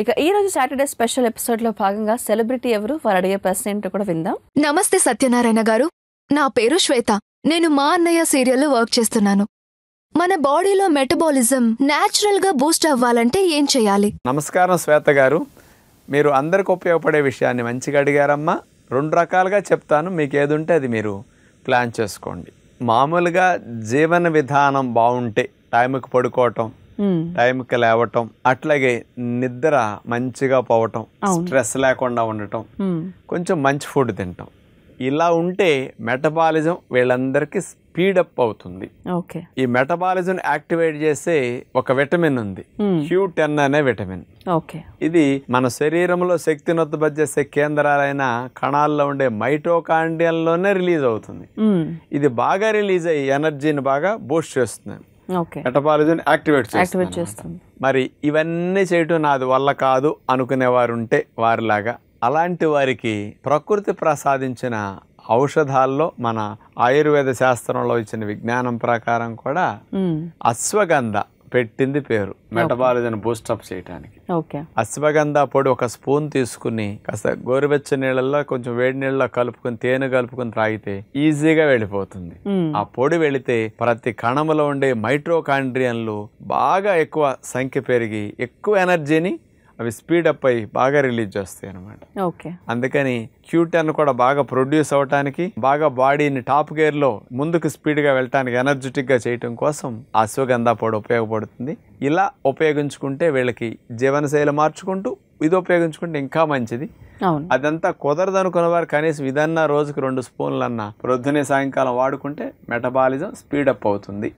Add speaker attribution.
Speaker 1: ఇక ఈ రోజు సాటర్డే స్పెషల్ ఎపిసోడ్ లో భాగంగా సెలబ్రిటీ ఎవరు వారు అడిగే ప్రశ్న ఏంటో కూడా విందాం.
Speaker 2: నమస్తే సత్యనారాయణ గారు, నా పేరు శ్వేత. నేను మా అన్నయ్య సీరియల్లో వర్క్ చేస్తున్నాను. మన బాడీలో మెటబాలిజం న్యాచురల్ గా బూస్ట్ అవ్వాలంటే ఏం చేయాలి?
Speaker 3: నమస్కారం శ్వేత గారు, మీరు అందరికి ఉపయోగపడే విషయాన్ని మంచిగా అడిగారమ్మా. 2 రకాలుగా చెప్తాను, మీకు ఏది ఉంటే అది మీరు ప్లాన్ చేసుకోండి. మామూలుగా జీవన విధానం బాగుంటే టైంకి పడుకోవటం, టైంకి లేవటం, అట్లాగే నిద్ర మంచిగా పోవటం, స్ట్రెస్ లేకుండా ఉండటం, కొంచెం మంచి ఫుడ్ తింటాం, ఇలా ఉంటే మెటబాలిజం వీళ్ళందరికీ స్పీడప్ అవుతుంది. ఈ మెటబాలిజం యాక్టివేట్ చేసే ఒక విటమిన్ ఉంది, Q10 అనే విటమిన్. ఇది మన శరీరంలో శక్తిని ఉత్పత్తి చేసే కేంద్రాలైన కణాల్లో ఉండే మైటోకాండ్రియంలోనే రిలీజ్ అవుతుంది. ఇది బాగా రిలీజ్ అయ్యి ఎనర్జీని బాగా బూస్ట్ చేస్తుంది, మెటబాలిజం యాక్టివేట్ చేస్తుంది. మరి ఇవన్నీ చేయటం నాది వల్ల కాదు అనుకునేవారు ఉంటే వారిలాగా, అలాంటి వారికి ప్రకృతి ప్రసాదించిన ఔషధాల్లో మన ఆయుర్వేద శాస్త్రంలో ఇచ్చిన విజ్ఞానం ప్రకారం కూడా అశ్వగంధ పెట్టింది పేరు మెటబాలిజం బూస్టప్ చేయడానికి. అశ్వగంధ పొడి 1 స్పూన్ తీసుకుని కాస్త గోరువెచ్చని నీళ్ళల్లో కొంచెం వేడి నీళ్ళలో కలుపుకొని తేనె కలుపుకొని త్రాగితే ఈజీగా వెళ్ళిపోతుంది. ఆ పొడి వెళితే ప్రతి కణములో ఉండే మైట్రోకాండ్రియన్లు బాగా ఎక్కువ సంఖ్య పెరిగి ఎక్కువ ఎనర్జీని అవి స్పీడప్ అయ్యి బాగా రిలీజ్ చేస్తాయి అనమాట. అందుకని Q10 కూడా బాగా ప్రొడ్యూస్ అవటానికి, బాగా బాడీని టాప్ గేర్ లో ముందుకు స్పీడ్ గా వెళ్ళటానికి, ఎనర్జెటిక్ గా చేయటం కోసం అశ్వగంధ పొడి ఉపయోగపడుతుంది. ఇలా ఉపయోగించుకుంటే వీళ్ళకి జీవనశైలి మార్చుకుంటూ ఇది ఉపయోగించుకుంటే ఇంకా మంచిది. అదంతా కుదరదు అనుకున్న వారు కనీసం ఇదన్నా రోజుకు 2 స్పూన్లన్నా ప్రొద్దునే సాయంకాలం వాడుకుంటే మెటబాలిజం స్పీడప్ అవుతుంది.